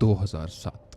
2007।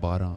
12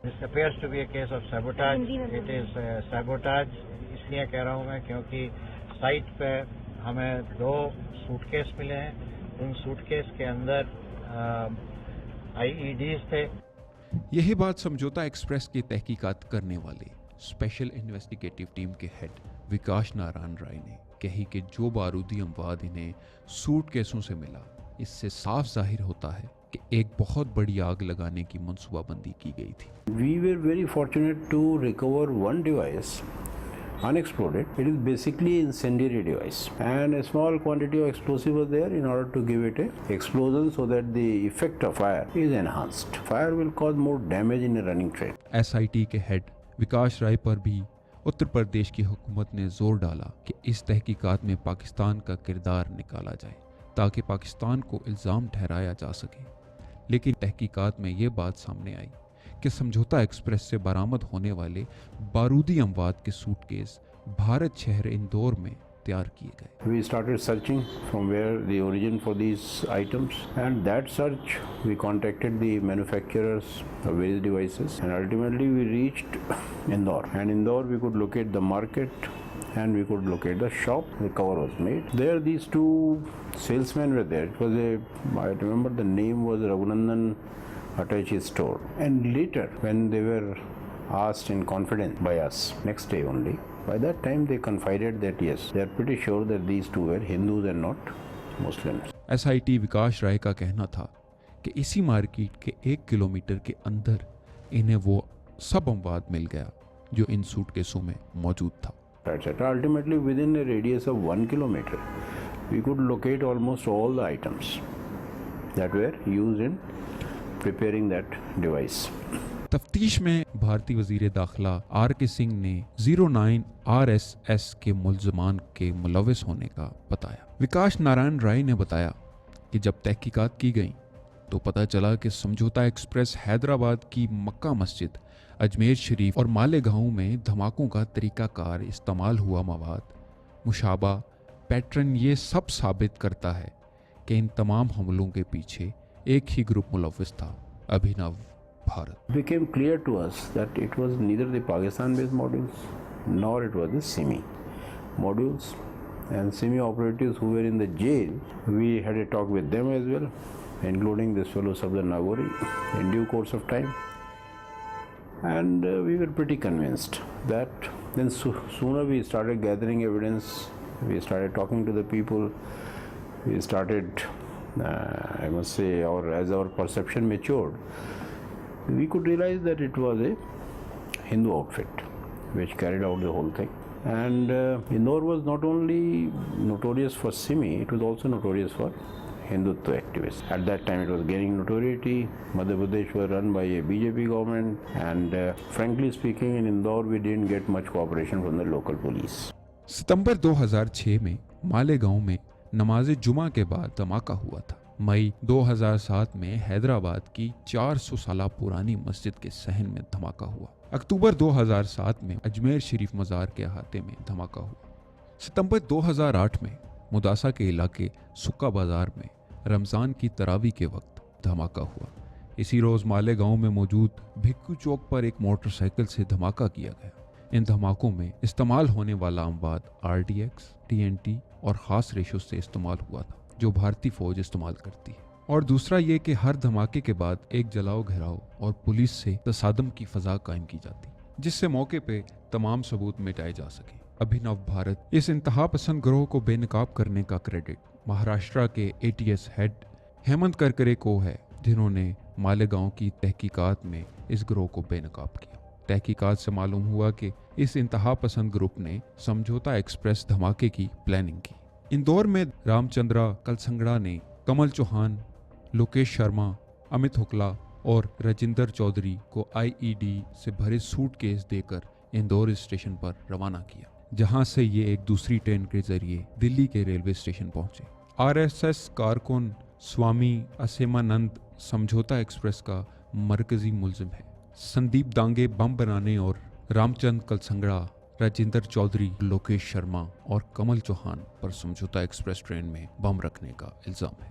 This appears to be a case of sabotage. It is sabotage. اس لیے کہہ رہا ہوں میں کیونکہ سائٹ پہ ہمیں 2 سوٹ کیس ملے ہیں. ان سوٹ کیس کے اندر IEDs تھے. یہی بات سمجھوتا ایکسپریس کی تحقیقات کرنے والے اسپیشل انویسٹیگیٹو ٹیم کے ہیڈ وکاش نارائن رائے نے کہی کہ جو بارودی امواد انہیں سوٹ کیسوں سے ملا اس سے صاف ظاہر ہوتا ہے کہ ایک بہت بڑی آگ لگانے کی منصوبہ بندی کی گئی تھی. We were very fortunate to recover one device unexploded. It is basically incendiary device and a small quantity of explosive was there in order to give it a explosion so that the effect of fire is enhanced. Fire will cause more damage in a running train. SIT کے head وکاش رائے پر بھی اتر پردیش کی حکومت نے زور ڈالا کہ اس تحقیقات میں پاکستان کا کردار نکالا جائے تاکہ پاکستان کو الزام ٹھہرایا جا سکے. لیکن تحقیقات میں یہ بات سامنے آئی کہ سمجھوتا ایکسپریس سے برآمد ہونے والے بارودی اموات کے سوٹ کیس بھارت شہر اندور میں تیار کیے گئے. We started searching from where the origin for these items, and that search we contacted the manufacturers of various devices, and ultimately we reached Indore. And Indore we could locate the market and we could locate the shop the cover was made. There these 2 salesmen were there. It was I remember the name was Raghunandan Attache store. And later when they were asked in confidence by us next day only, by that time they confided that yes, they are pretty sure that these 2 were Hindus and not Muslims. SIT وکاش رائے کا کہنا تھا کہ اسی market کے 1 kilometre کے اندر انہیں وہ سب امواد مل گیا جو ان سوٹ کیسوں میں موجود تھا. Ultimately within a radius of 1 kilometer we could locate almost all the items that were used in preparing that device. تفتیش میں بھارتی وزیر داخلہ RK سنگھ نے 09 RSS کے ملزمان کے ملوث ہونے کا بتایا. وکاش نارائن رائے نے بتایا کہ جب تحقیقات کی گئیں تو پتہ چلا کہ سمجھوتا ایکسپریس حیدرآباد کی مکہ مسجد، اجمیر شریف اور مالیگاؤں میں دھماکوں کا طریقہ کار، استعمال ہوا مواد، مشابہ پیٹرن، یہ سب ثابت کرتا ہے کہ ان تمام حملوں کے پیچھے ایک ہی گروپ ملوث تھا، Abhinav Bharat. It became clear to us that it was neither the Pakistan-based modules nor it was the Simi modules and Simi operatives who were in the jail. We had a talk with them as well, including this fellow Safdar Nagori in due course of time. And we were pretty convinced that then sooner we started gathering evidence, we started talking to the people, we started, I must say, as our perception matured, we could realize that it was a Hindu outfit which carried out the whole thing. And Indore was not only notorious for Simi, it was also notorious for Hindutva activists. At that time it was gaining notoriety. Madhya Pradesh was run by a BJP government, and frankly speaking in Indore we didn't get much cooperation from the local police. ستمبر 2006 میں مالیگاؤں میں نماز جمعہ کے بعد دھماکہ ہوا تھا. مئی 2007 میں حیدرآباد کی 400 سالہ پرانی مسجد کے صحن میں دھماکہ ہوا. اکتوبر 2007 میں اجمیر شریف مزار کے احاطے میں دھماکہ ہوا. ستمبر 2008 میں مداسا کے علاقے سکا بازار میں رمضان کی تراویح کے وقت دھماکہ ہوا. اسی روز مالیگاؤں میں موجود بھکو چوک پر ایک موٹر سائیکل سے دھماکہ کیا گیا. ان دھماکوں میں استعمال ہونے والا امواد RDX, TNT اور خاص ریشو سے استعمال ہوا تھا جو بھارتی فوج استعمال کرتی ہے. اور دوسرا یہ کہ ہر دھماکے کے بعد ایک جلاؤ گھیراؤ اور پولیس سے تصادم کی فضا قائم کی جاتی جس سے موقع پہ تمام ثبوت مٹائے جا سکیں. ابھینو بھارت اس انتہا پسند گروہ کو بے نقاب کرنے کا کریڈٹ مہاراشٹرا کے ATS ہیڈ ہیمنت کرکرے کو ہے جنہوں نے مالیگاؤں کی تحقیقات میں اس گروہ کو بے نقاب کیا. تحقیقات سے معلوم ہوا کہ اس انتہا پسند گروپ نے سمجھوتا ایکسپریس دھماکے کی پلاننگ کی. اندور میں رام چندرا کلسنگڑا نے کمل چوہان، لوکیش شرما، امت ہکلا اور رجندر چودھری کو IED سے بھرے سوٹ کیس دے کر اندور اسٹیشن پر روانہ کیا جہاں سے یہ ایک دوسری ٹرین کے ذریعے دلی کے ریلوے اسٹیشن پہنچے. RSS کارکن سوامی اسیمانند سمجھوتا ایکسپریس کا مرکزی ملزم ہے. سندیپ دانگے بم بنانے اور رام چند کلسنگڑا، راجندر چودھری، لوکیش شرما اور کمل چوہان پر سمجھوتا ایکسپریس ٹرین میں بم رکھنے کا الزام ہے.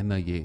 NIA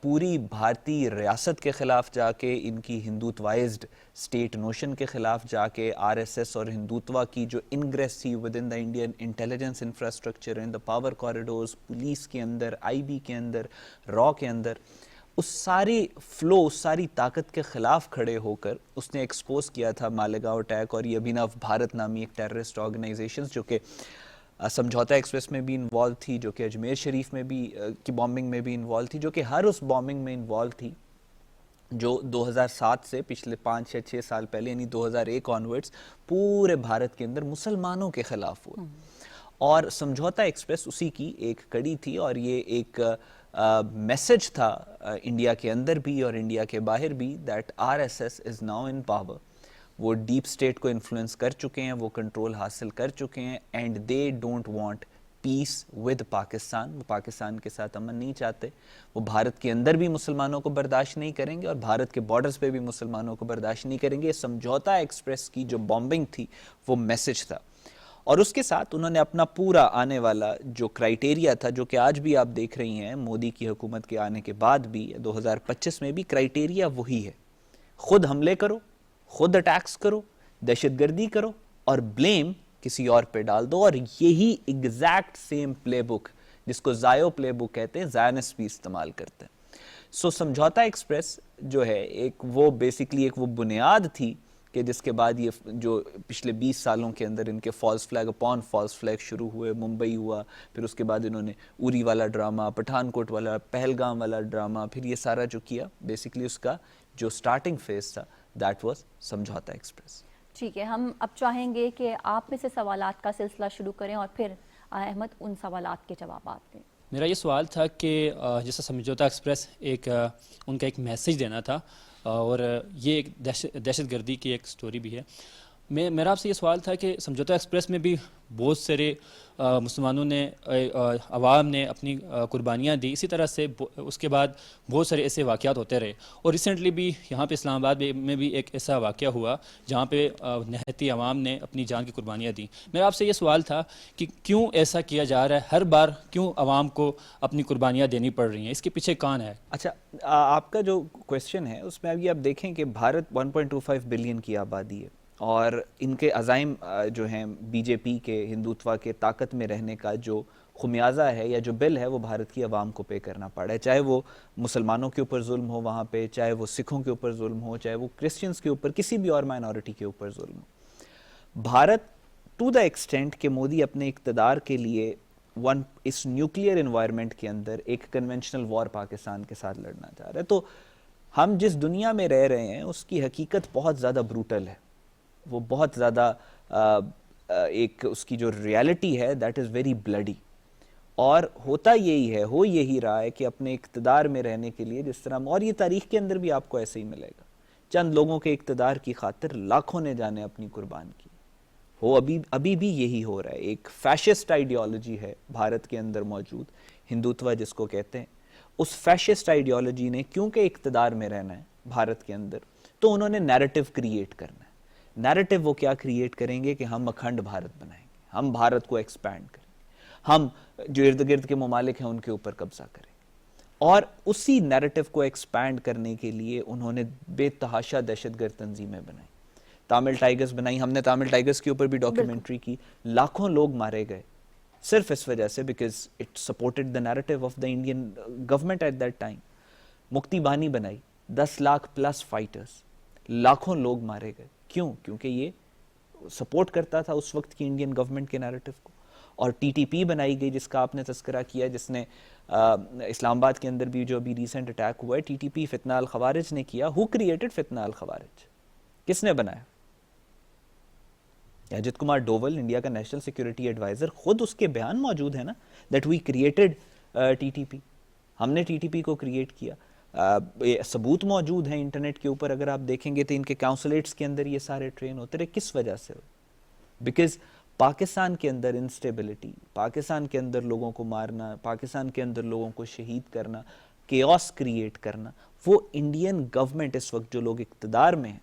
پوری بھارتی ریاست کے خلاف جا کے، ان کی ہندوتوائزڈ اسٹیٹ نوشن کے خلاف جا کے، آر ایس ایس اور ہندوتوا کی جو انگریس تھی with in the Indian intelligence infrastructure, in the power corridors, police کے اندر، آئی بی کے اندر، را کے اندر، اس ساری فلو، اس ساری طاقت کے خلاف کھڑے ہو کر اس نے ایکسپوز کیا تھا مالیگاؤں اٹیک اور یہ ابھینو بھارت نامی ایک ٹیررسٹ آرگنائزیشنز جو کہ سمجھوتا ایکسپریس میں بھی انوالو تھی، جو کہ اجمیر شریف میں بھی کی بامبنگ میں بھی انوالو تھی، جو کہ ہر اس بامبنگ میں انوالو تھی جو 2007 سے پچھلے 5 یا 6 سال پہلے یعنی 2001 آنورڈز پورے بھارت کے اندر مسلمانوں کے خلاف ہوا. اور سمجھوتا ایکسپریس اسی کی ایک کڑی تھی، اور یہ ایک میسج تھا انڈیا کے اندر بھی اور انڈیا کے باہر بھی that R S S is now in power. وہ ڈیپ اسٹیٹ کو انفلوئنس کر چکے ہیں، وہ کنٹرول حاصل کر چکے ہیں، and they don't want peace with Pakistan. وہ پاکستان کے ساتھ امن نہیں چاہتے، وہ بھارت کے اندر بھی مسلمانوں کو برداشت نہیں کریں گے اور بھارت کے بارڈرز پہ بھی مسلمانوں کو برداشت نہیں کریں گے. یہ سمجھوتا ایکسپریس کی جو بامبنگ تھی وہ میسج تھا، اور اس کے ساتھ انہوں نے اپنا پورا آنے والا جو کرائیٹیریا تھا، جو کہ آج بھی آپ دیکھ رہی ہیں مودی کی حکومت کے آنے کے بعد بھی 2025 میں بھی کرائیٹیریا وہی ہے. خود حملے کرو، خود اٹیکس کرو، دہشت گردی کرو اور بلیم کسی اور پہ ڈال دو. اور یہی ایگزیکٹ سیم پلے بک جس کو زائو پلے بک کہتے ہیں، زائنس بھی استعمال کرتے ہیں. سو سمجھوتا ایکسپریس جو ہے ایک وہ بیسیکلی ایک وہ بنیاد تھی کہ جس کے بعد یہ جو پچھلے 20 سالوں کے اندر ان کے false flag upon false flag شروع ہوئے. ممبئی ہوا، پھر اس کے بعد انہوں نے اوری والا ڈرامہ، پٹھان کوٹ والا، پہلگام والا ڈرامہ، پھر یہ سارا جو کیا بیسیکلی اس کا جو سٹارٹنگ فیز تھا دیٹ واز سمجھوتا ایکسپریس. ٹھیک ہے، ہم اب چاہیں گے کہ آپ میں سے سوالات کا سلسلہ شروع کریں اور پھر احمد ان سوالات کے جوابات دیں. میرا یہ سوال تھا کہ جیسا سمجھوتا ایکسپریس ایک ان کا ایک میسیج دینا تھا اور یہ ایک دہشت گردی کی ایک سٹوری بھی ہے. میرا آپ سے یہ سوال تھا کہ سمجھوتا ایکسپریس میں بھی بہت سارے مسلمانوں نے، عوام نے اپنی قربانیاں دی، اسی طرح سے اس کے بعد بہت سارے ایسے واقعات ہوتے رہے. اور ریسنٹلی بھی یہاں پہ اسلام آباد میں بھی ایک ایسا واقعہ ہوا جہاں پہ نہایتی عوام نے اپنی جان کی قربانیاں دیں. میرا آپ سے یہ سوال تھا کہ کیوں ایسا کیا جا رہا ہے، ہر بار کیوں عوام کو اپنی قربانیاں دینی پڑ رہی ہیں، اس کے پیچھے کون ہے؟ اچھا، آپ کا جو کویسچن ہے اس میں ابھی آپ دیکھیں کہ بھارت 1.25 بلین کی آبادی ہے اور ان کے عزائم جو ہیں بی جے پی کے، ہندوتوا کے طاقت میں رہنے کا جو خمیازہ ہے یا جو بل ہے وہ بھارت کی عوام کو پے کرنا پڑا ہے. چاہے وہ مسلمانوں کے اوپر ظلم ہو وہاں پہ، چاہے وہ سکھوں کے اوپر ظلم ہو، چاہے وہ کرسچنز کے اوپر، کسی بھی اور مائنورٹی کے اوپر ظلم ہو. بھارت ٹو دا ایکسٹینٹ کہ مودی اپنے اقتدار کے لیے اس نیوکلیئر انوائرمنٹ کے اندر ایک کنونشنل وار پاکستان کے ساتھ لڑنا چاہ رہا ہے. تو ہم جس دنیا میں رہ رہے ہیں اس کی حقیقت بہت زیادہ بروٹل ہے، وہ بہت زیادہ ایک اس کی جو ریالٹی ہے دیٹ از ویری بلڈی. اور ہوتا یہی ہے، ہو یہی رہا ہے کہ اپنے اقتدار میں رہنے کے لیے جس طرح، اور یہ تاریخ کے اندر بھی آپ کو ایسے ہی ملے گا، چند لوگوں کے اقتدار کی خاطر لاکھوں نے جانے اپنی قربان کی. وہ ابھی بھی یہی ہو رہا ہے. ایک فیشسٹ آئیڈیالوجی ہے بھارت کے اندر موجود، ہندوتوا جس کو کہتے ہیں. اس فیشسٹ آئیڈیالوجی نے کیونکہ اقتدار میں رہنا ہے بھارت کے اندر تو انہوں نے نیریٹو کریٹ کرنا ہے. نیریٹو وہ کیا کریٹ کریں گے کہ ہم اکھنڈ بھارت بنائیں گے، ہم بھارت کو ایکسپینڈ کریں گے، ہم جو ارد گرد کے ممالک ہیں ان کے اوپر قبضہ کریں گے. اور اسی نیریٹو کو ایکسپینڈ کرنے کے لیے انہوں نے بے تحاشا دہشت گرد تنظیمیں بنائیں. تامل ٹائگرز بنائی، ہم نے تامل ٹائگرز کے اوپر بھی ڈاکیومنٹری کی. لاکھوں لوگ مارے گئے صرف اس وجہ سے because it supported the narrative of the Indian government at that time. Mukti Bahini بنائی، 10 لاکھ پلس فائٹرز، لاکھوں لوگ مارے گئے. کیوں؟ کیونکہ یہ سپورٹ کرتا تھا اس وقت کی انڈین گورنمنٹ کے نیریٹو کو. اور ٹی ٹی پی بنائی گئی جس کا آپ نے تذکرہ کیا، جس نے اسلام آباد کے اندر بھی جو ابھی ریسنٹ اٹیک ہوا ہے، ٹی ٹی پی فتنہ الخوارج نے کیا. ہو کریٹڈ فتنہ الخوارج؟ کس نے بنایا؟ اجت کمار ڈوول، انڈیا کا نیشنل سیکورٹی ایڈوائزر، خود اس کے بیان موجود ہے نا that we created T T P, ہم نے ٹی ٹی پی کو کریٹ کیا. ثبوت موجود ہیں انٹرنیٹ کے اوپر، اگر آپ دیکھیں گے تو ان کے کاؤنسلیٹس کے اندر یہ سارے ٹرین ہوتے رہے. کس وجہ سے؟ بیکاز پاکستان کے اندر انسٹیبلٹی، پاکستان کے اندر لوگوں کو مارنا، پاکستان کے اندر لوگوں کو شہید کرنا، کیوس کریٹ کرنا، وہ انڈین گورنمنٹ اس وقت جو لوگ اقتدار میں ہیں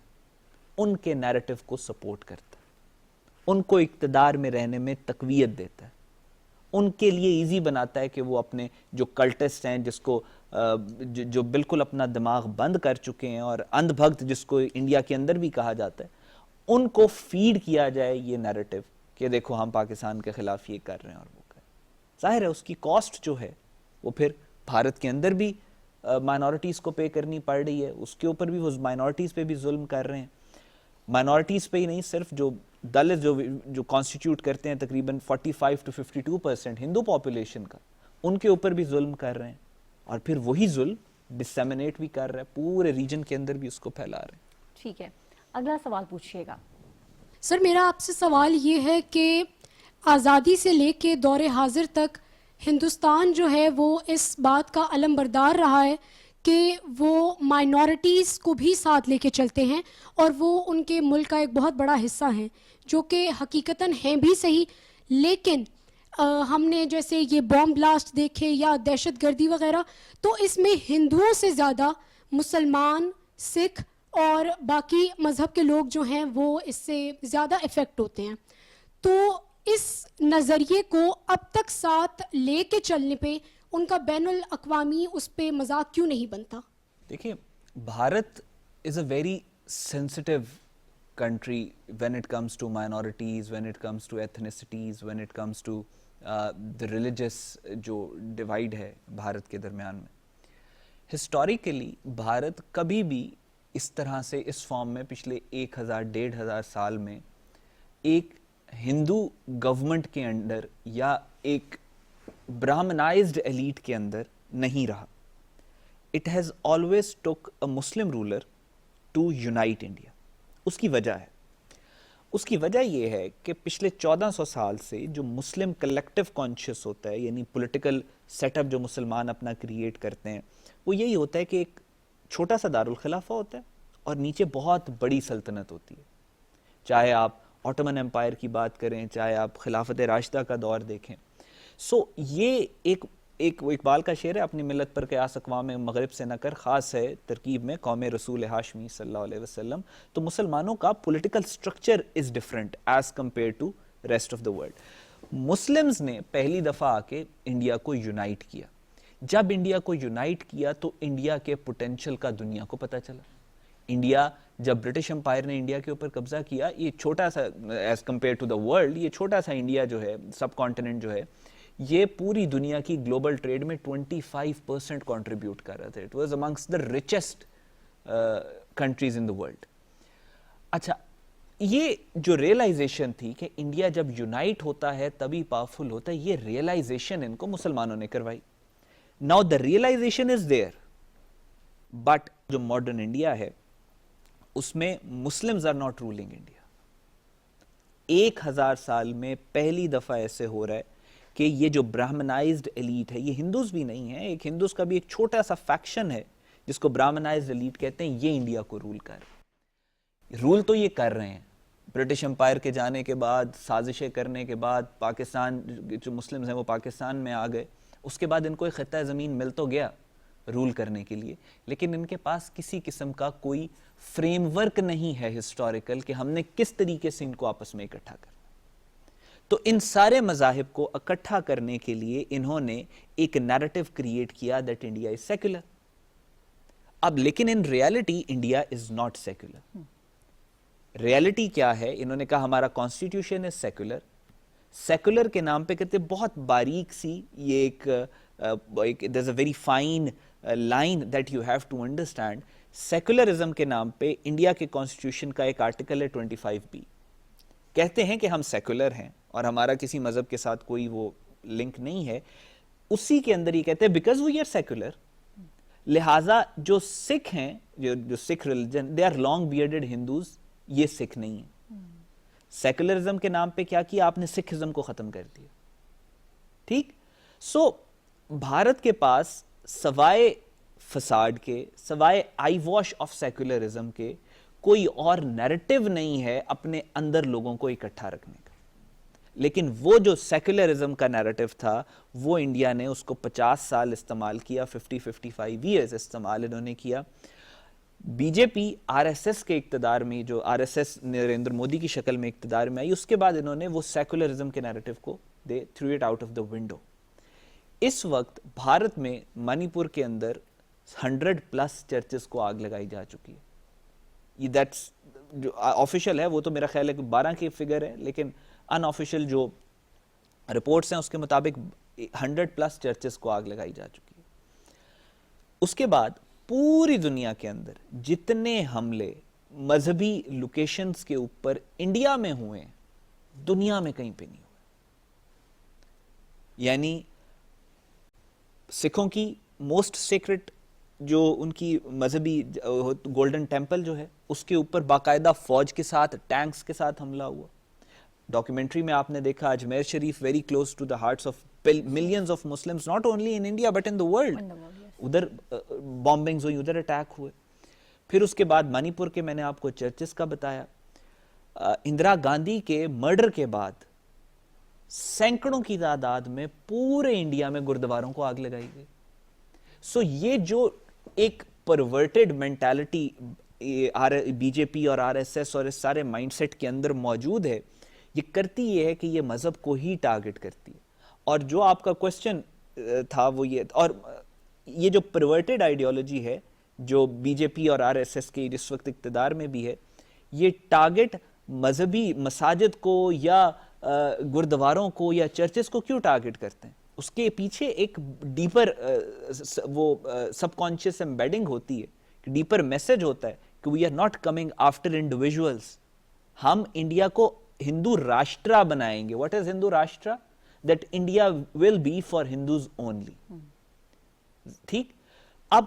ان کے نیریٹو کو سپورٹ کرتا ہے، ان کو اقتدار میں رہنے میں تقویت دیتا ہے، ان کے لیے ایزی بناتا ہے کہ وہ اپنے جو کلٹسٹ ہیں جس کو جو بالکل اپنا دماغ بند کر چکے ہیں اور اندھ بھگت جس کو انڈیا کے اندر بھی کہا جاتا ہے, ان کو فیڈ کیا جائے یہ نیریٹو کہ دیکھو ہم پاکستان کے خلاف یہ کر رہے ہیں اور وہ کر رہے ہیں. ظاہر ہے اس کی کاسٹ جو ہے وہ پھر بھارت کے اندر بھی مائنورٹیز کو پے کرنی پڑ رہی ہے, اس کے اوپر بھی وہ مائنورٹیز پہ بھی ظلم کر رہے ہیں. مائنورٹیز پہ ہی نہیں, صرف جو دلت جو کانسٹیٹیوٹ کرتے ہیں تقریباً 45 to 52% ہندو پاپولیشن کا, ان کے اوپر بھی ظلم کر رہے ہیں, اور پھر وہی ظلم ڈسیمنیٹ بھی کر رہا ہے, پورے ریجن کے اندر بھی اس کو پھیلا رہے ہیں. ٹھیک ہے, اگلا سوال پوچھیے گا. سر میرا آپ سے سوال یہ ہے کہ آزادی سے لے کے دور حاضر تک ہندوستان جو ہے وہ اس بات کا علم بردار رہا ہے کہ وہ مائنورٹیز کو بھی ساتھ لے کے چلتے ہیں, اور وہ ان کے ملک کا ایک بہت بڑا حصہ ہیں, جو کہ حقیقتاً ہیں بھی صحیح. لیکن ہم نے جیسے یہ بوم بلاسٹ دیکھے یا دہشت گردی وغیرہ, تو اس میں ہندوؤں سے زیادہ مسلمان, سکھ اور باقی مذہب کے لوگ جو ہیں وہ اس سے زیادہ افیکٹ ہوتے ہیں. تو اس نظریے کو اب تک ساتھ لے کے چلنے پہ ان کا بین الاقوامی اس پہ مذاق کیوں نہیں بنتا؟ دیکھیے, Bharat is a very sensitive country when it comes to minorities, when it comes to ethnicities, when it comes to the religious جو ڈیوائڈ ہے بھارت کے درمیان میں. ہسٹوریکلی بھارت کبھی بھی اس طرح سے اس فارم میں پچھلے 1000-1500 سال میں ایک ہندو گورنمنٹ کے انڈر یا ایک برہمنائزڈ ایلیٹ کے اندر نہیں رہا. It has always took a Muslim ruler to unite India. اس کی وجہ ہے, اس کی وجہ یہ ہے کہ پچھلے 1400 سال سے جو مسلم کلیکٹیو کانشیس ہوتا ہے, یعنی پولیٹیکل سیٹ اپ جو مسلمان اپنا کریٹ کرتے ہیں, وہ یہی ہوتا ہے کہ ایک چھوٹا سا دارالخلافہ ہوتا ہے اور نیچے بہت بڑی سلطنت ہوتی ہے. چاہے آپ آٹومن امپائر کی بات کریں, چاہے آپ خلافت راشدہ کا دور دیکھیں. سو یہ ایک اقبال کا شعر ہے, اپنی ملت پر قیاس اقوام مغرب سے نہ کر, خاص ہے ترکیب میں قوم رسول ہاشمی صلی اللہ علیہ وسلم. تو مسلمانوں کا political structure is different as compare to rest of the world. Muslims نے پہلی دفعہ آ کے انڈیا کو یونائٹ کیا. جب انڈیا کو یونائٹ کیا تو انڈیا کے پوٹینشل کا دنیا کو پتہ چلا. انڈیا جب برٹش امپائر نے انڈیا کے اوپر قبضہ کیا, یہ چھوٹا سا as compare to the world, یہ چھوٹا سا انڈیا جو ہے, سب کانٹیننٹ جو ہے, یہ پوری دنیا کی گلوبل ٹریڈ میں 25% کنٹریبیوٹ کر رہا تھا. It was amongst the richest countries in the world. اچھا, یہ جو ریئلائزیشن تھی کہ انڈیا جب یونائٹ ہوتا ہے تبھی پاورفل ہوتا ہے, یہ ریئلائزیشن ان کو مسلمانوں نے کروائی. Now the realization is there, but جو ماڈرن انڈیا ہے اس میں Muslims are not ruling India. 1000 سال میں پہلی دفعہ ایسے ہو رہا ہے کہ یہ جو برہمنائزڈ ایلیٹ ہے, یہ ہندوز بھی نہیں ہے, ایک ہندوز کا بھی ایک چھوٹا سا فیکشن ہے جس کو برہمنائزڈ ایلیٹ کہتے ہیں, یہ انڈیا کو رول کر رہے ہیں. رول تو یہ کر رہے ہیں. برٹش امپائر کے جانے کے بعد, سازشیں کرنے کے بعد, پاکستان جو مسلمز ہیں وہ پاکستان میں آ گئے, اس کے بعد ان کو ایک خطہ زمین مل تو گیا رول کرنے کے لیے, لیکن ان کے پاس کسی قسم کا کوئی فریم ورک نہیں ہے ہسٹوریکل کہ ہم نے کس طریقے سے ان کو آپس میں اکٹھا کرنا. تو ان سارے مذاہب کو اکٹھا کرنے کے لیے انہوں نے ایک نیریٹو کریٹ کیا دیٹ انڈیا از سیکولر. اب لیکن in reality India is not secular. Reality کیا ہے؟ انہوں نے کہا ہمارا کانسٹیٹیوشن از سیکولر. سیکولر کے نام پہ کہتے بہت باریک سی یہ ایک there's a very fine line that you have to understand. Secularism کے نام پہ انڈیا کے کانسٹیٹیوشن کا ایک آرٹیکل ہے 25B. کہتے ہیں کہ ہم سیکولر ہیں اور ہمارا کسی مذہب کے ساتھ کوئی وہ لنک نہیں ہے. اسی کے اندر یہ کہتے ہیں بیکاز وی آر سیکولر, لہٰذا جو سکھ ہیں, جو Sikh religion, they are long bearded Hindus, یہ سکھ نہیں ہیں. سیکولرزم کے نام پہ کیا کیا آپ نے؟ سکھزم کو ختم کر دیا. ٹھیک. سو بھارت کے پاس سوائے فساد کے, سوائے آئی واش آف سیکولرزم کے, کوئی اور نیریٹو نہیں ہے اپنے اندر لوگوں کو اکٹھا رکھنے کا. لیکن وہ جو سیکولرزم کا نیریٹو تھا وہ انڈیا نے اس کو 50 سال استعمال کیا, 50-55 ایئرز استعمال انہوں نے کیا. B J P R S S کے اقتدار میں, جو are S S Narendra Modi کی شکل میں اقتدار میں آئی, اس کے بعد انہوں نے وہ سیکولرزم کے نیریٹو کو they threw it out of the window. اس وقت بھارت میں منی پور کے اندر 100+ چرچز کو آگ لگائی جا چکی ہے. یہ دیٹس جو آفیشیل ہے وہ تو میرا خیال ہے کہ 12 کی فگر ہے, لیکن ان آفیشیل جو رپورٹس ہیں اس کے مطابق 100+ چرچز کو آگ لگائی جا چکی ہے. اس کے بعد پوری دنیا کے اندر جتنے حملے مذہبی لوکیشنز کے اوپر انڈیا میں ہوئے ہیں, دنیا میں کہیں پہ نہیں ہوئے. یعنی سکھوں کی موسٹ سیکرٹ جو ان کی مذہبی گولڈن ٹیمپل جو ہے اس کے اوپر باقاعدہ فوج کے ساتھ, ٹینکس کے ساتھ حملہ ہوا. ڈاکیومنٹری میں آپ نے دیکھا Ajmer Sharif very close to the hearts of millions of Muslims, not only in India but in the world. ادھر بامبنگز ہوئی, ادھر اٹیک ہوئے. پھر اس کے بعد منی پور کے میں نے آپ کو چرچز کا بتایا. اندرا گاندھی کے مرڈر کے بعد سینکڑوں کی تعداد میں پورے انڈیا میں گردواروں کو آگ لگائی گئی. سو یہ جو ایک پرورٹڈ مینٹالٹی بی جے پی اور آر ایس ایس اور اس سارے مائنڈ سیٹ کے اندر موجود ہے, یہ کرتی یہ ہے کہ یہ مذہب کو ہی ٹارگٹ کرتی ہے. اور جو آپ کا کوشچن تھا وہ یہ, اور یہ جو پرورٹڈ آئیڈیالوجی ہے جو بی جے پی اور آر ایس ایس کی اس وقت اقتدار میں بھی ہے, یہ ٹارگٹ مذہبی مساجد کو یا گردواروں کو یا چرچز کو کیوں ٹارگٹ کرتے ہیں؟ اس کے پیچھے ایک ڈیپر وہ سب کانشیس ایمبیڈنگ ہوتی ہے, ڈیپر میسج ہوتا ہے کہ we are not coming after individuals. ہم انڈیا کو ہندو راشٹرا بنائیں گے. What is Hindu Rashtra? That India will be for Hindus only. ٹھیک. اب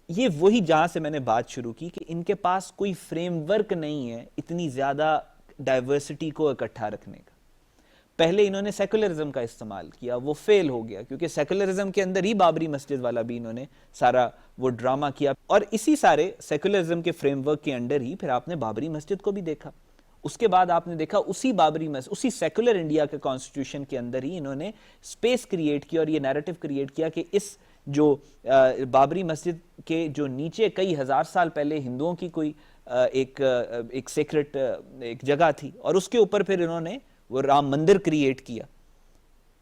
یہ وہی جہاں سے میں نے بات شروع کی کہ ان کے پاس کوئی فریم ورک نہیں ہے اتنی زیادہ ڈائیورسٹی کو اکٹھا رکھنے کا. پہلے انہوں نے سیکولرزم کا استعمال کیا, وہ فیل ہو گیا کیونکہ سیکولرزم کے اندر ہی بابری مسجد والا بھی انہوں نے سارا وہ ڈرامہ کیا, اور اسی سارے سیکولرزم کے فریم ورک کے انڈر ہی پھر آپ نے بابری مسجد کو بھی دیکھا. اس کے بعد آپ نے دیکھا اسی بابری مسجد, اسی سیکولر انڈیا کے کانسٹیٹیوشن کے اندر ہی انہوں نے سپیس کریٹ کیا اور یہ نیریٹو کریٹ کیا کہ اس جو بابری مسجد کے جو نیچے کئی ہزار سال پہلے ہندوؤں کی کوئی ایک سیکرٹ ایک جگہ تھی, اور اس کے اوپر پھر انہوں نے وہ رام مندر کریٹ کیا.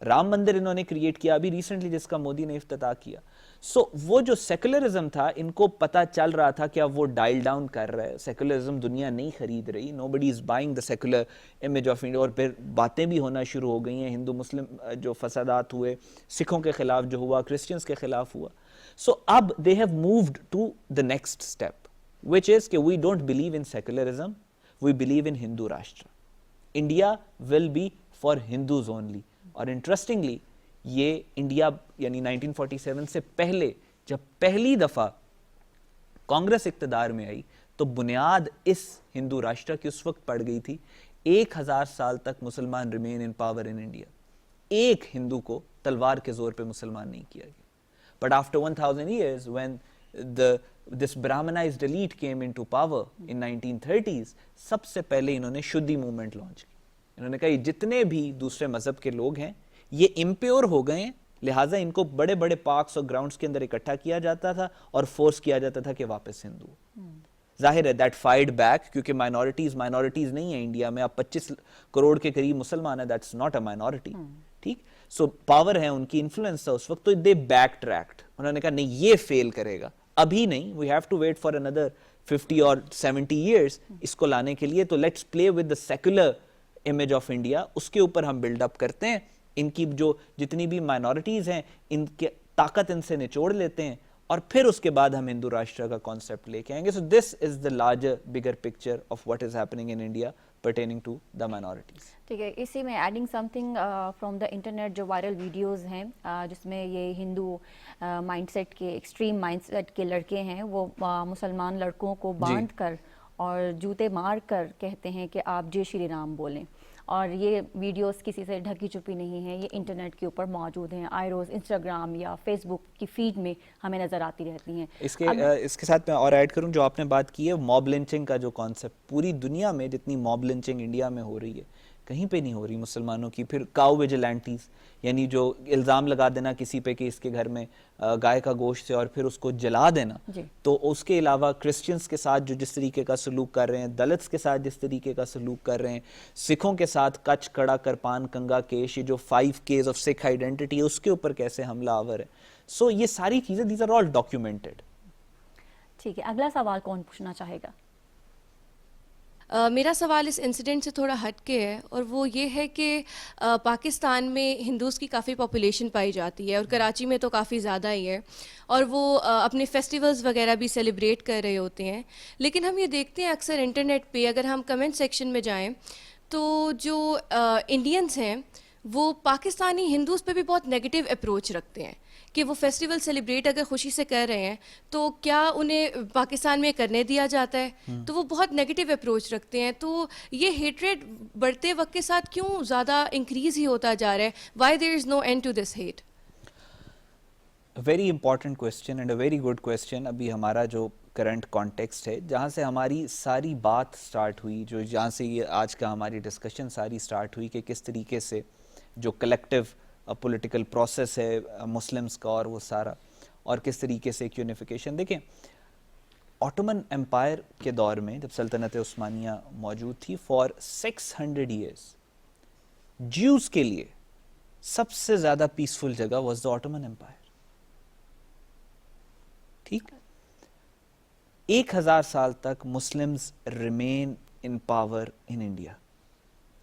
رام مندر انہوں نے کریٹ کیا ابھی ریسنٹلی جس کا مودی نے افتتاح کیا. سو وہ جو سیکولرزم تھا ان کو پتا چل رہا تھا کہ اب وہ ڈائل ڈاؤن کر رہا ہے. سیکولرزم دنیا نہیں خرید رہی, nobody is buying the secular image of India. اور پھر باتیں بھی ہونا شروع ہو گئی ہیں, ہندو مسلم جو فسادات ہوئے, سکھوں کے خلاف جو ہوا, کرسچنز کے خلاف ہوا. سو اب they have moved to the next step, which is کہ we don't believe in secularism, we believe in Hindu Rashtra. India will be for Hindus only. اور انٹرسٹنگلی یہ انڈیا یعنی 1947 سے پہلے جب پہلی دفعہ کانگریس اقتدار میں آئی تو بنیاد اس ہندو راشٹر کی اس وقت پڑ گئی تھی. 1000 سال تک مسلمان remain in power in India. ایک ہندو کو تلوار کے زور پہ مسلمان نہیں کیا گیا. But after 1000 years when this Brahmanized elite came into power in 1930s, سب سے پہلے انہوں نے شدھی موومنٹ لانچ کی. انہوں نے کہا یہ جتنے بھی دوسرے مذہب کے لوگ ہیں یہ امپیور ہو گئے ہیں, لہٰذا ان کو بڑے بڑے پارکس اور گراؤنڈز کے اندر اکٹھا کیا جاتا تھا اور فورس کیا جاتا تھا کہ واپس ہندو. ظاہر ہے دیٹ فائٹ بیک, کیونکہ مائنورٹیز نہیں ہیں انڈیا میں. اب 25 کروڑ کے قریب مسلمان ہیں, دیٹس ناٹ اے مائنورٹی. ٹھیک. سو پاور ہے, ان کی انفلوئنس تھا اس وقت, تو دے بیک ٹریکٹ. انہوں نے کہا نہیں یہ فیل کرے گا, ابھی نہیں, we have to wait for اندر 50 اور 70 years اس کو لانے کے لیے. تو let's play with the secular image of India, اس کے اوپر ہم بلڈ اپ کرتے ہیں. ان کی جو جتنی بھی مائنورٹیز ہیں ان کے طاقت ان سے نچوڑ لیتے ہیں, اور پھر اس کے بعد ہم ہندو راشٹر کا کانسیپٹ لے کے آئیں گے. So this is the larger bigger picture of what is happening in India pertaining to the minorities. ٹھیک ہے. اسی میں adding something from the internet, جو وائرل ویڈیوز ہیں جس میں یہ ہندو مائنڈ سیٹ کے ایکسٹریم مائنڈ سیٹ کے لڑکے ہیں وہ مسلمان لڑکوں کو باندھ کر اور جوتے مار کر کہتے ہیں کہ آپ جے شری رام بولیں, اور یہ ویڈیوز کسی سے ڈھکی چھپی نہیں ہیں, یہ انٹرنیٹ کے اوپر موجود ہیں. آئے روز انسٹاگرام یا فیس بک کی فیڈ میں ہمیں نظر آتی رہتی ہیں. اس کے ساتھ میں اور ایڈ کروں, جو آپ نے بات کی ہے موب لنچنگ کا جو کانسیپٹ, پوری دنیا میں جتنی موب لنچنگ انڈیا میں ہو رہی ہے, کہیں پہ نہیں ہو رہی مسلمانوں کی. پھر کاؤ ویجیلانٹیز, یعنی جو الزام لگا دینا کسی پہ کہ اس کے گھر میں گائے کا گوشت ہے اور پھر اس کو جلا دینا. تو اس کے علاوہ کرسچنز کے ساتھ جو جس طریقے کا سلوک کر رہے ہیں, دلتس کے ساتھ جس طریقے کا سلوک کر رہے ہیں, سکھوں کے ساتھ کچ کڑا کرپان کنگا کیش, یہ جو 5 Ks آف سکھ آئیڈینٹی ہے اس کے اوپر کیسے حملہ آور ہے. سو یہ ساری چیزیں دیز آر آل ڈاکیومنٹڈ. ٹھیک ہے, اگلا سوال کون پوچھنا چاہے گا؟ میرا سوال اس انسیڈنٹ سے تھوڑا ہٹ کے ہے, اور وہ یہ ہے کہ پاکستان میں ہندوز کی کافی پاپولیشن پائی جاتی ہے, اور کراچی میں تو کافی زیادہ ہی ہے, اور وہ اپنے فیسٹیولز وغیرہ بھی سیلیبریٹ کر رہے ہوتے ہیں. لیکن ہم یہ دیکھتے ہیں اکثر انٹرنیٹ پہ, اگر ہم کمنٹ سیکشن میں جائیں تو جو انڈینز ہیں وہ پاکستانی ہندوز پہ بھی بہت نیگیٹو اپروچ رکھتے ہیں کہ وہ فیسٹیول سیلیبریٹ اگر خوشی سے کر رہے ہیں تو کیا انہیں پاکستان میں کرنے دیا جاتا ہے, تو وہ بہت نیگیٹو اپروچ رکھتے ہیں. تو یہ ہیٹریڈ بڑھتے وقت کے ساتھ کیوں زیادہ انکریز ہی ہوتا جا رہا ہے؟ Why there is no end to this hate? Very important question and a very good question. ابھی ہمارا جو کرنٹ کانٹیکسٹ ہے, جہاں سے ہماری ساری بات سٹارٹ ہوئی, جو جہاں سے یہ آج کا ہماری ڈسکشن ساری سٹارٹ ہوئی, کہ کس طریقے سے جو کلیکٹیو پولیٹیکل پروسیس ہے مسلمز کا اور وہ سارا, اور کس طریقے سے ایک یونیفیکیشن. دیکھیں, آٹومن امپائر کے دور میں جب سلطنت عثمانیہ موجود تھی, فار 600 ایئرز جیوز کے لیے سب سے زیادہ پیسفل جگہ واز دا آٹومن امپائر. ٹھیک, 1000 سال تک Muslims remain in power in India.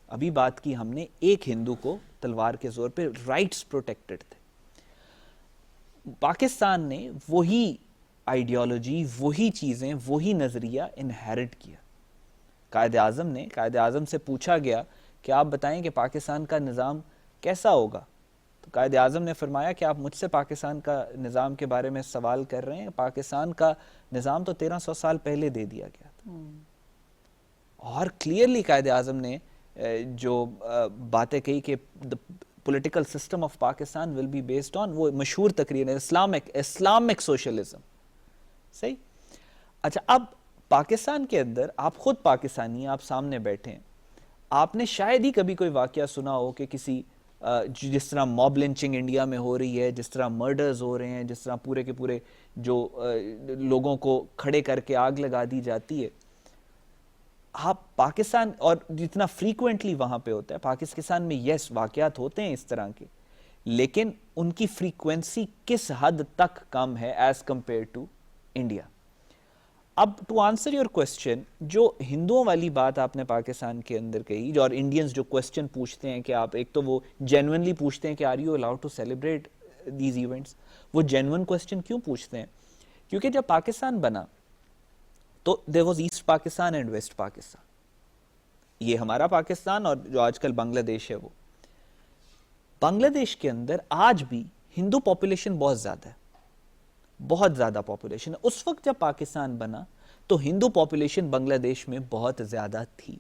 ابھی بات کی ہم نے, ایک ہندو کو تلوار کے زور پہ رائٹس پروٹیکٹڈ تھے. پاکستان نے وہی آئیڈیالوجی, وہی چیزیں, وہی نظریہ انہیرٹ کیا. قائد اعظم سے پوچھا گیا کہ آپ بتائیں کہ پاکستان کا نظام کیسا ہوگا, تو قائد اعظم نے فرمایا کہ آپ مجھ سے پاکستان کا نظام کے بارے میں سوال کر رہے ہیں, پاکستان کا نظام تو 1300 سال پہلے دے دیا گیا تھا. اور کلیئرلی قائد اعظم نے جو باتیں کہی کہ political system of Pakistan will be based on, وہ مشہور تقریر ہے, اسلامک سوشلزم. صحیح. اچھا, اب پاکستان کے اندر آپ خود پاکستانی ہیں, آپ سامنے بیٹھے ہیں, آپ نے شاید ہی کبھی کوئی واقعہ سنا ہو کہ کسی جس طرح موب لنچنگ انڈیا میں ہو رہی ہے, جس طرح مرڈرز ہو رہے ہیں, جس طرح پورے کے پورے جو لوگوں کو کھڑے کر کے آگ لگا دی جاتی ہے, آپ پاکستان, اور جتنا فریکوینٹلی وہاں پہ ہوتا ہے پاکستان میں, یس واقعات ہوتے ہیں اس طرح کے, لیکن ان کی فریکوینسی کس حد تک کم ہے ایز کمپیئر ٹو انڈیا. اب ٹو آنسر یور کوسچن, جو ہندوؤں والی بات آپ نے پاکستان کے اندر کہی, جو اور انڈینز جو کوسچن پوچھتے ہیں کہ آپ, ایک تو وہ جینوئنلی پوچھتے ہیں کہ are you allowed to celebrate these events. وہ جینوئن کوسچن کیوں پوچھتے ہیں؟ کیونکہ جب پاکستان بنا تو there was East Pakistan and West Pakistan. یہ ہمارا پاکستان اور جو آج کل بنگلہ دیش ہے, وہ بنگلہ دیش کے اندر آج بھی ہندو پاپولیشن بہت زیادہ ہے, بہت زیادہ پاپولیشن ہے. اس وقت جب پاکستان بنا تو ہندو پاپولیشن بنگلہ دیش میں بہت زیادہ تھی,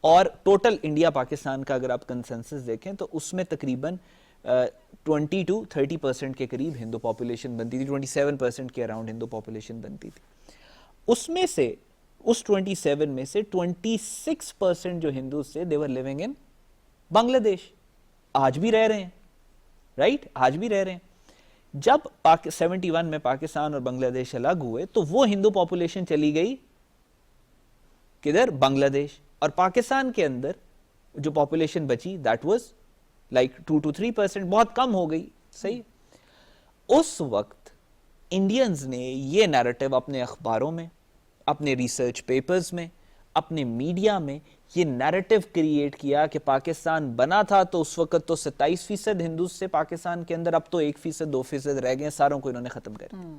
اور ٹوٹل انڈیا پاکستان کا اگر آپ کنسنسس دیکھیں تو اس میں تقریباً 20 to 30% کے قریب ہندو پاپولیشن بنتی تھی, 27% کے اراؤنڈ ہندو پاپولیشن بنتی تھی. اس میں سے, اس 27 میں سے 26% جو ہندوز تھے they were living in بنگلہ دیش. آج بھی رہ رہے ہیں, رائٹ, آج بھی رہ رہے ہیں. جب 71 میں پاکستان اور بنگلہ دیش الگ ہوئے تو وہ ہندو پاپولیشن چلی گئی کدھر؟ بنگلہ دیش. اور پاکستان کے اندر جو پاپولیشن بچی that was like 2 to 3%, بہت کم ہو گئی. صحیح. اس وقت انڈینز نے یہ نیریٹو اپنے اخباروں میں, اپنے ریسرچ پیپرز میں, اپنے میڈیا میں یہ نیریٹو کریٹ کیا کہ پاکستان بنا تھا تو اس وقت تو 27% ہندوز سے پاکستان کے اندر, اب تو 1% 2% رہ گئے, ساروں کو انہوں نے ختم کر دیا.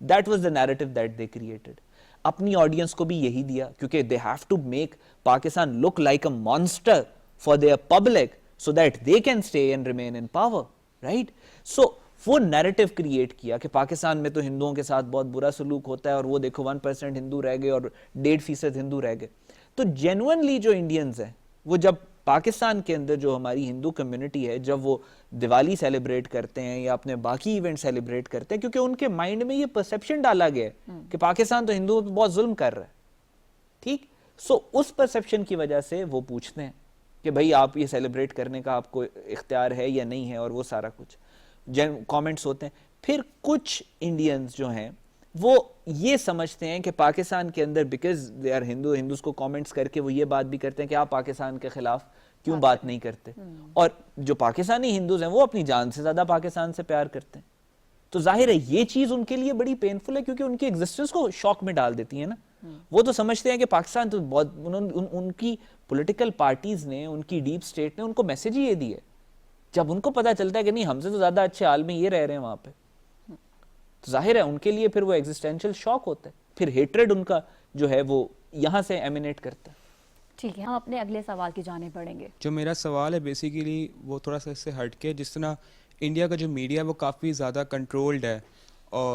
That was the narrative that they created. اپنی آڈینس کو بھی یہی دیا, کیونکہ they have to make Pakistan look like a monster for their public so that they can stay and remain in power, right? So وہ narrative create کیا کہ پاکستان میں تو ہندوؤں کے ساتھ بہت برا سلوک ہوتا ہے, اور وہ دیکھو 1% ہندو رہ گئے اور 1.5% ہندو رہ گئے. تو جینوئنلی جو انڈینز ہیں وہ جب پاکستان کے اندر جو ہماری ہندو کمیونٹی ہے, جب وہ دیوالی سیلیبریٹ کرتے ہیں یا اپنے باقی ایونٹ سیلیبریٹ کرتے ہیں, کیونکہ ان کے مائنڈ میں یہ پرسیپشن ڈالا گیا ہے کہ پاکستان تو ہندوؤں پہ بہت ظلم کر رہا ہے, ٹھیک, سو اس پرسیپشن کی وجہ سے وہ پوچھتے ہیں کہ بھائی آپ یہ سیلیبریٹ کرنے کا آپ کو اختیار ہے یا نہیں ہے اور وہ سارا کچھ کامنٹس ہوتے ہیں. پھر کچھ انڈینز جو ہیں وہ یہ سمجھتے ہیں کہ پاکستان کے اندر بیکاز دے آر ہندوز کو کامنٹس کر کے وہ یہ بات بھی کرتے ہیں کہ آپ پاکستان کے خلاف کیوں بات نہیں کرتے, اور جو پاکستانی ہندوز ہیں وہ اپنی جان سے زیادہ پاکستان سے پیار کرتے ہیں. تو ظاہر ہے یہ چیز ان کے لیے بڑی پینفل ہے کیونکہ ان کی ایگزسٹنس کو شوک میں ڈال دیتی ہے نا. وہ تو سمجھتے ہیں کہ پاکستان تو بہت ان کی پولیٹیکل پارٹیز نے, ان کی ڈیپ اسٹیٹ نے ان کو میسج ہی یہ دی ہے. جب ان کو پتا چلتا ہے کہ نہیں ہم سے تو زیادہ اچھے حال میں یہ رہ رہے ہیں وہاں پہ, تو ظاہر ہے ان کے لیے پھر وہ ایگزسٹینشل شوک ہوتا ہے, پھر ہیٹریڈ ان کا جو ہے وہ یہاں سے ایمینیٹ کرتا ہے. ٹھیک ہے, ہم اپنے اگلے سوال کی جانب بڑھیں گے. جو میرا سوال ہے بیسیکلی وہ تھوڑا سا اس سے ہٹ کے, جس طرح انڈیا کا جو میڈیا ہے وہ کافی زیادہ کنٹرولڈ ہے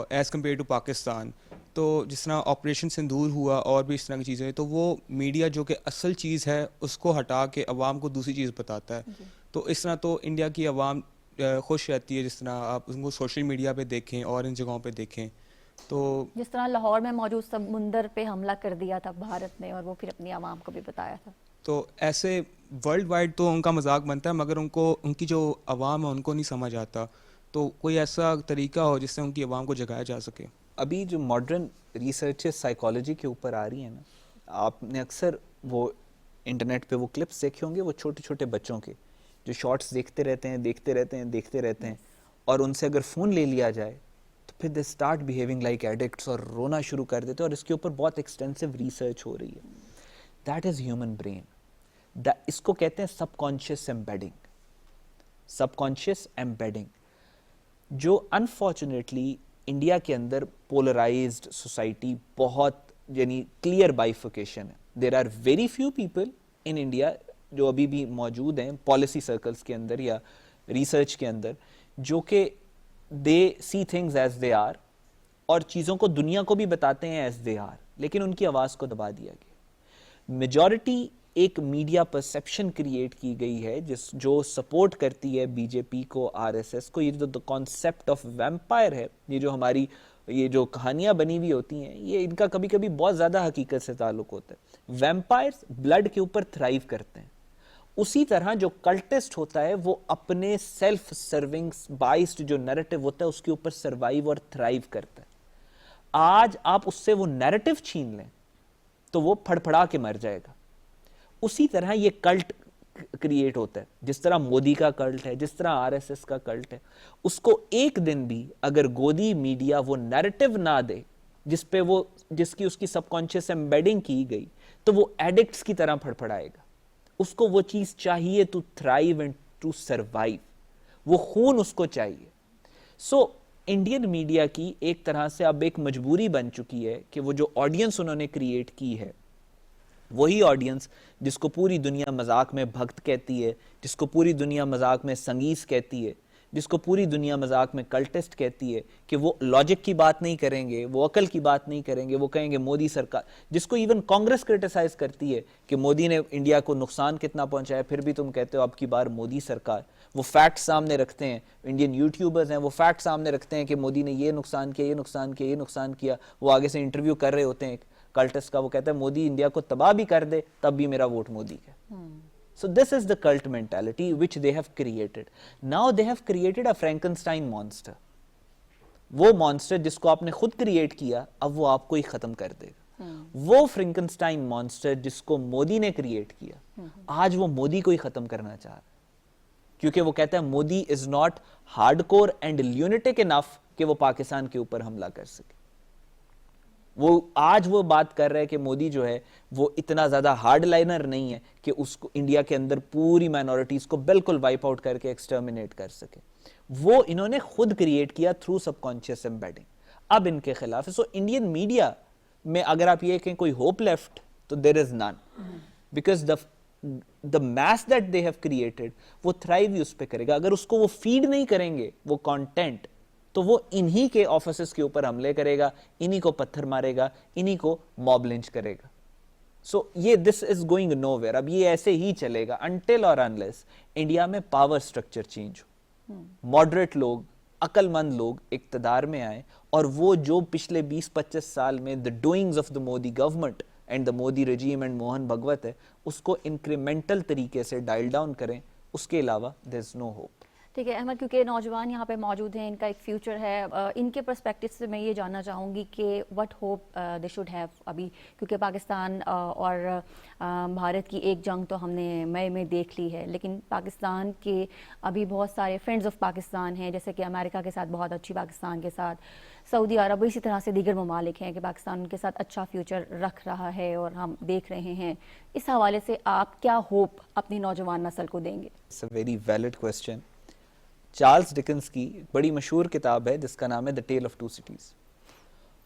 ایز کمپیئر ٹو پاکستان, تو جس طرح آپریشن سندور ہوا اور بھی اس طرح کی چیزیں, تو وہ میڈیا جو کہ اصل چیز ہے اس کو ہٹا کے عوام کو دوسری چیز بتاتا ہے. تو اس طرح تو انڈیا کی عوام خوش رہتی ہے, جس طرح آپ ان کو سوشل میڈیا پہ دیکھیں اور ان جگہوں پہ دیکھیں. تو جس طرح لاہور میں موجود سمندر پہ حملہ کر دیا تھا بھارت نے اور وہ پھر اپنی عوام کو بھی بتایا تھا, تو ایسے ورلڈ وائڈ تو ان کا مذاق بنتا ہے, مگر ان کی جو عوام ہے ان کو نہیں سمجھ آتا. تو کوئی ایسا طریقہ ہو جس سے ان کی عوام کو جگایا جا سکے. ابھی جو ماڈرن ریسرچز سائیکالوجی کے اوپر آ رہی ہیں نا, آپ نے اکثر وہ انٹرنیٹ پہ وہ کلپس دیکھے ہوں گے وہ چھوٹے چھوٹے بچوں کے جو شارٹس دیکھتے رہتے ہیں اور ان سے اگر فون لے لیا جائے تو پھر they start behaving like addicts اور رونا شروع کر دیتے ہیں, اور اس کے اوپر بہت ایکسٹینسو ریسرچ ہو رہی ہے. That is human brain. اس کو کہتے ہیں subconscious embedding. Subconscious embedding جو انفارچونیٹلی انڈیا کے اندر پولرائزڈ سوسائٹی بہت یعنی کلیئر بائیفیکیشن ہے. There are very few people in India جو ابھی بھی موجود ہیں پالیسی سرکلز کے اندر یا ریسرچ کے اندر جو کہ they see things as they are اور چیزوں کو دنیا کو بھی بتاتے ہیں ایز دے آر, لیکن ان کی آواز کو دبا دیا گیا. میجورٹی ایک میڈیا پرسیپشن کریٹ کی گئی ہے جو سپورٹ کرتی ہے بی جے پی کو, آر ایس ایس کو. یہ جو کانسیپٹ آف ویمپائر ہے, یہ جو ہماری یہ جو کہانیاں بنی ہوئی ہوتی ہیں, یہ ان کا کبھی کبھی بہت زیادہ حقیقت سے تعلق ہوتا ہے. ویمپائرز بلڈ کے اوپر تھرائیو کرتے ہیں. اسی طرح جو کلٹسٹ ہوتا ہے وہ اپنے سیلف سرونگ بائسڈ جو نیریٹو ہوتا ہے اس کے اوپر سروائیو اور تھرائیو کرتا ہے. آج آپ اس سے وہ نیریٹو چھین لیں تو وہ پھڑ پھڑا کے مر جائے گا. اسی طرح یہ کلٹ کریٹ ہوتا ہے, جس طرح مودی کا کلٹ ہے, جس طرح آر ایس ایس کا کلٹ ہے. اس کو ایک دن بھی اگر گودی میڈیا وہ نیریٹو نہ دے جس کی اس کی سب کانشیس ایمبیڈنگ کی گئی, تو وہ ایڈکٹس کی طرح پھڑ پھڑائے گا. اس کو وہ چیز چاہیے to thrive and to survive, وہ خون اس کو چاہیے. سو انڈین میڈیا کی ایک طرح سے اب ایک مجبوری بن چکی ہے کہ وہ جو آڈینس انہوں نے کریٹ کی ہے وہی آڈینس جس کو پوری دنیا مذاق میں بھکت کہتی ہے, جس کو پوری دنیا مذاق میں سنگیز کہتی ہے, جس کو پوری دنیا مذاق میں کلٹسٹ کہتی ہے, کہ وہ لاجک کی بات نہیں کریں گے, وہ عقل کی بات نہیں کریں گے, وہ کہیں گے مودی سرکار, جس کو ایون کانگریس کرٹیسائز کرتی ہے کہ مودی نے انڈیا کو نقصان کتنا پہنچایا, پھر بھی تم کہتے ہو اب کی بار مودی سرکار. وہ فیکٹ سامنے رکھتے ہیں, انڈین یوٹیوبرز ہیں وہ فیکٹ سامنے رکھتے ہیں کہ مودی نے یہ نقصان کیا, یہ نقصان کیا, یہ نقصان کیا. وہ آگے سے انٹرویو کر رہے ہوتے ہیں کلٹس کا, وہ کہتا ہے مودی انڈیا کو تباہ بھی کر دے تب بھی میرا ووٹ مودی کا. So this is the cult mentality which they have created. Now they have created a Frankenstein monster. وہ monster جس کو آپ نے خود کریٹ کیا اب وہ آپ کو ہی ختم کر دے گا. وہ فرینکنسٹائن monster جس کو مودی نے کریٹ کیا آج وہ مودی کو ہی ختم کرنا چاہ رہا ہے, کیونکہ وہ کہتا ہے Modi is not hardcore and lunatic enough کہ وہ پاکستان کے اوپر حملہ کر سکے. وہ آج وہ بات کر رہے ہیں کہ مودی جو ہے وہ اتنا زیادہ ہارڈ لائنر نہیں ہے کہ اس کو انڈیا کے اندر پوری مائنورٹیز کو بالکل وائپ آؤٹ کر کے ایکسٹرمینیٹ کر سکے. وہ انہوں نے خود کریٹ کیا تھرو سب کانشیس ایمبیڈنگ. اب ان کے خلاف ہے. سو انڈین میڈیا میں اگر آپ یہ کہیں کوئی ہوپ لیفٹ تو there is none, because the mass that they have created وہ تھرائیو اس پہ کرے گا. اگر اس کو وہ فیڈ نہیں کریں گے وہ کانٹینٹ, تو وہ انہی کے آفیسز کے اوپر حملے کرے گا, انہی کو پتھر مارے گا, انہی کو موب لنچ کرے گا. سو یہ دس از گوئنگ نو ویئر. اب یہ ایسے ہی چلے گا انٹل اور انلیس انڈیا میں پاور سٹرکچر چینج ہو, ماڈریٹ لوگ, عقل مند لوگ اقتدار میں آئیں, اور وہ جو پچھلے 20-25 سال میں the doings of the Modi government and the Modi regime and Mohan Bhagwat ہے اس کو انکریمنٹل طریقے سے ڈائل ڈاؤن کریں, اس کے علاوہ دیر از نو ہوپ. ٹھیک ہے احمد, کیونکہ نوجوان یہاں پہ موجود ہیں, ان کا ایک فیوچر ہے, ان کے پرسپیکٹو سے میں یہ جاننا چاہوں گی کہ what hope they should have ابھی, کیونکہ پاکستان اور بھارت کی ایک جنگ تو ہم نے مئی میں دیکھ لی ہے, لیکن پاکستان کے ابھی بہت سارے فرینڈز آف پاکستان ہیں, جیسے کہ امریکہ کے ساتھ بہت اچھی, پاکستان کے ساتھ سعودی عرب, اسی طرح سے دیگر ممالک ہیں کہ پاکستان ان کے ساتھ اچھا فیوچر رکھ رہا ہے اور ہم دیکھ رہے ہیں. اس حوالے سے آپ کیا ہوپ اپنی نوجوان نسل کو دیں گے؟ It's a very valid question. Charles Dickens کی بڑی مشہور کتاب ہے جس کا نام ہے the tale of two cities,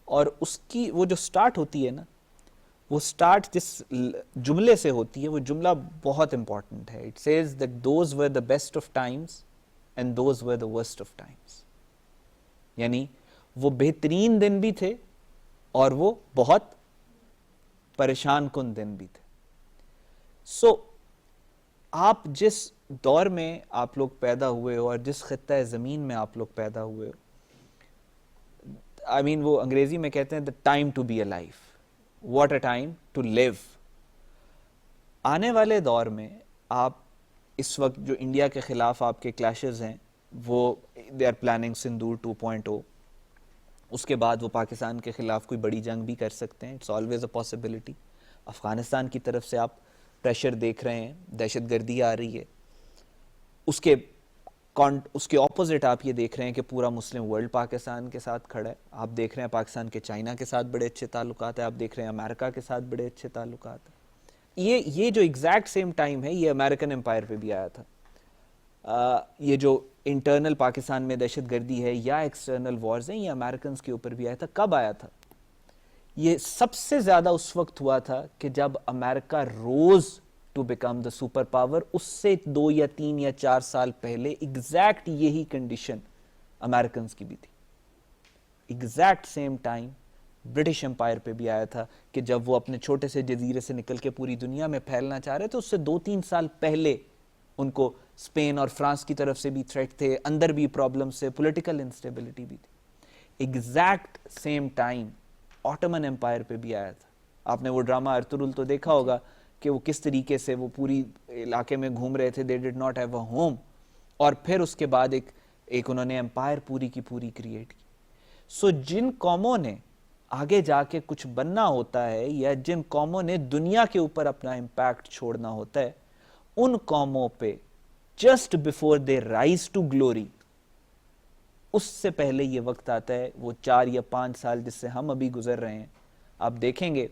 اور اس کی وہ جو سٹارٹ ہوتی ہے نا, وہ سٹارٹ جس جملے سے ہوتی ہے وہ جملہ بہت امپورٹنٹ ہے. It says that those were the best of Times and those were the worst of Times, یعنی وہ بہترین دن بھی تھے اور وہ بہت پریشان کن دن بھی تھے. سو آپ جس دور میں آپ لوگ پیدا ہوئے ہو اور جس خطہ زمین میں آپ لوگ پیدا ہوئے ہو, آئی مین وہ انگریزی میں کہتے ہیں the time to be alive, what a time to live. آنے والے دور میں آپ اس وقت جو انڈیا کے خلاف آپ کے کلیشز ہیں وہ they are planning سندور 2.0, اس کے بعد وہ پاکستان کے خلاف کوئی بڑی جنگ بھی کر سکتے ہیں, it's always a possibility. Afghanistan کی طرف سے آپ پریشر دیکھ رہے ہیں, دہشت گردی آ رہی ہے. اس کے اپوزٹ آپ یہ دیکھ رہے ہیں کہ پورا مسلم ورلڈ پاکستان کے ساتھ کھڑا ہے. آپ دیکھ رہے ہیں پاکستان کے چائنا کے ساتھ بڑے اچھے تعلقات ہیں, آپ دیکھ رہے ہیں امریکہ کے ساتھ بڑے اچھے تعلقات ہیں. یہ جو ایگزیکٹ سیم ٹائم ہے یہ امریکن امپائر پہ بھی آیا تھا. یہ جو انٹرنل پاکستان میں دہشت گردی ہے یا ایکسٹرنل وارز ہیں یہ امریکنز کے اوپر بھی آیا تھا. کب آیا تھا؟ یہ سب سے زیادہ اس وقت ہوا تھا کہ جب America rose to become the super power. اس سے 2 یا 3 یا 4 سال پہلے ایگزیکٹ یہی کنڈیشن امریکنز کی بھی تھی. Exact same time British empire پہ بھی آیا تھا کہ جب وہ اپنے چھوٹے سے جزیرے سے نکل کے پوری دنیا میں پھیلنا چاہ رہے تھے, اس سے 2-3 سال پہلے ان کو اسپین اور فرانس کی طرف سے بھی تھریٹ تھے, اندر بھی پرابلم سے, پولیٹیکل انسٹیبلٹی بھی تھی. Exact same time Ottoman empire پہ بھی آیا تھا. آپ نے وہ ڈرامہ ارطغرل تو دیکھا ہوگا کہ وہ کس طریقے سے وہ پوری علاقے میں گھوم رہے تھے, they did not have a home, اور پھر اس کے بعد ایک انہوں نے امپائر پوری کی پوری کریٹ کی. سو جن قوموں نے آگے جا کے کچھ بننا ہوتا ہے یا جن قوموں نے دنیا کے اوپر اپنا امپیکٹ چھوڑنا ہوتا ہے, ان قوموں پہ just before they rise to glory, اس سے پہلے یہ وقت آتا ہے وہ 4 یا 5 سال جس سے ہم ابھی گزر رہے ہیں. آپ دیکھیں گے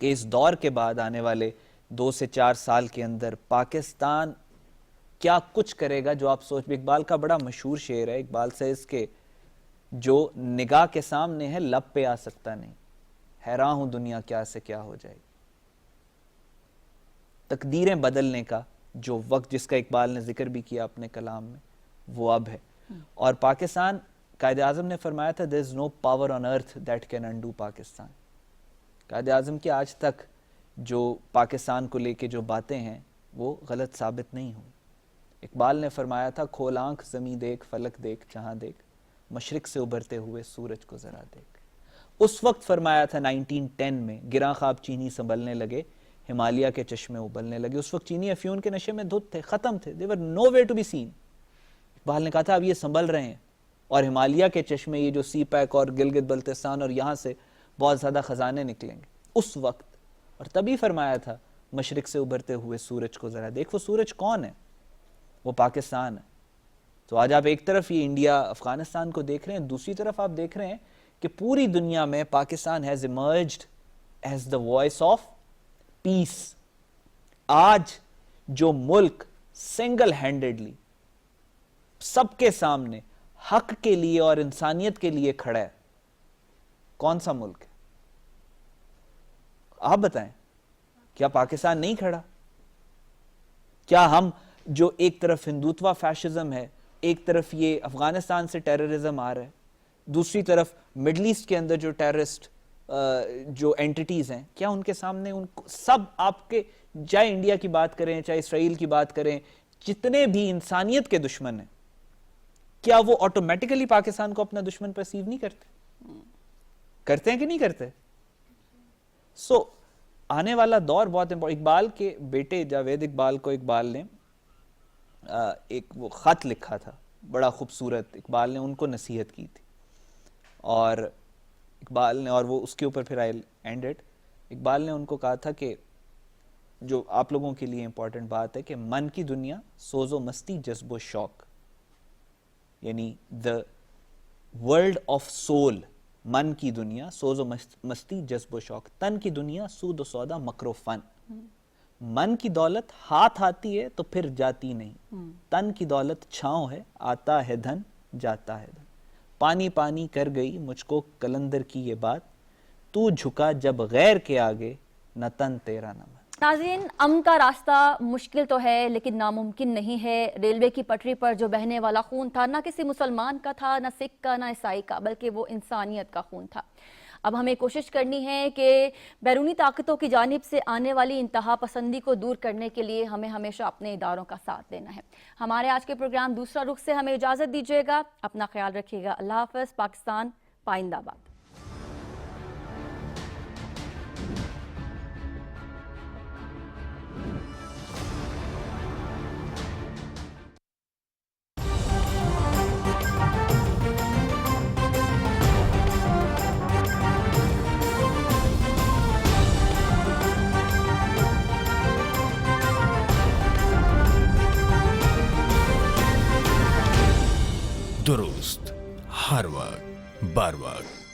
کہ اس دور کے بعد آنے والے 2 سے 4 سال کے اندر پاکستان کیا کچھ کرے گا جو آپ سوچ بھی. اقبال کا بڑا مشہور شعر ہے, اقبال سے اس کے جو نگاہ کے سامنے ہے لب پہ آ سکتا نہیں, حیران ہوں دنیا کیا سے کیا ہو جائے. تقدیریں بدلنے کا جو وقت جس کا اقبال نے ذکر بھی کیا اپنے کلام میں وہ اب ہے. اور پاکستان, قائد اعظم نے فرمایا تھا there is no power on earth that can undo Pakistan. Quaid Azam کی آج تک جو پاکستان کو لے کے جو باتیں ہیں وہ غلط ثابت نہیں ہوئی. اقبال نے فرمایا تھا کھول آنکھ زمیں دیکھ, فلک دیکھ, جہاں دیکھ, مشرق سے ابھرتے ہوئے سورج کو ذرا دیکھ. اس وقت فرمایا تھا 1910 میں, گراں خواب چینی سنبھلنے لگے, ہمالیہ کے چشمے ابلنے لگے. اس وقت چینی افیون کے نشے میں دھت تھے, ختم تھے, they were nowhere to be seen. Iqbal نے کہا تھا اب یہ سنبھل رہے ہیں اور ہمالیہ کے چشمے, یہ جو سی پیک اور گلگت بلتستان اور یہاں سے بہت زیادہ خزانے نکلیں گے اس وقت. اور تبھی فرمایا تھا مشرق سے ابھرتے ہوئے سورج کو ذرا دیکھ. وہ سورج کون ہے؟ وہ پاکستان ہے. تو آج آپ ایک طرف یہ انڈیا افغانستان کو دیکھ رہے ہیں, دوسری طرف آپ دیکھ رہے ہیں کہ پوری دنیا میں Pakistan has emerged as the voice of peace. آج جو ملک سنگل ہینڈڈلی سب کے سامنے حق کے لیے اور انسانیت کے لیے کھڑا ہے, کون سا ملک ہے؟ آپ بتائیں, کیا پاکستان نہیں کھڑا؟ کیا ہم جو ایک طرف ہندوتوا فیشزم ہے, ایک طرف یہ افغانستان سے ٹیررزم آ رہا ہے, دوسری طرف مڈل ایسٹ کے اندر جو ٹیررسٹ جو اینٹیٹیز ہیں, کیا ان کے سامنے ان کو سب آپ کے, چاہے انڈیا کی بات کریں چاہے اسرائیل کی بات کریں, جتنے بھی انسانیت کے دشمن ہیں, کیا وہ آٹومیٹیکلی پاکستان کو اپنا دشمن پرسیو نہیں کرتے؟ کرتے ہیں کہ نہیں کرتے؟ سو آنے والا دور بہت اقبال کے بیٹے جاوید اقبال کو اقبال نے ایک وہ خط لکھا تھا بڑا خوبصورت، اقبال نے ان کو نصیحت کی تھی، اور اقبال نے، اور وہ اس کے اوپر پھر آئی اینڈ اٹ، اقبال نے ان کو کہا تھا کہ جو آپ لوگوں کے لیے امپورٹنٹ بات ہے کہ من کی دنیا سوز و مستی جذب و شوق، یعنی دا ورلڈ آف سول، من کی دنیا سوز و مستی جذب و شوق، تن کی دنیا سود و سودا مکر و فن، من کی دولت ہاتھ آتی ہے تو پھر جاتی نہیں، تن کی دولت چھاؤں ہے آتا ہے دھن جاتا ہے دھن، پانی پانی کر گئی مجھ کو کلندر کی یہ بات، تو جھکا جب غیر کے آگے نہ تن تیرا نہ من۔ ناظرین، امن کا راستہ مشکل تو ہے لیکن ناممکن نہیں ہے۔ ریلوے کی پٹری پر جو بہنے والا خون تھا نہ کسی مسلمان کا تھا، نہ سکھ کا، نہ عیسائی کا، بلکہ وہ انسانیت کا خون تھا۔ اب ہمیں کوشش کرنی ہے کہ بیرونی طاقتوں کی جانب سے آنے والی انتہا پسندی کو دور کرنے کے لیے ہمیں ہمیشہ اپنے اداروں کا ساتھ دینا ہے۔ ہمارے آج کے پروگرام دوسرا رخ سے ہمیں اجازت دیجیے گا۔ اپنا خیال رکھیے گا۔ اللہ حافظ۔ پاکستان پائندہ باد۔ درست، ہر وقت، بر وقت۔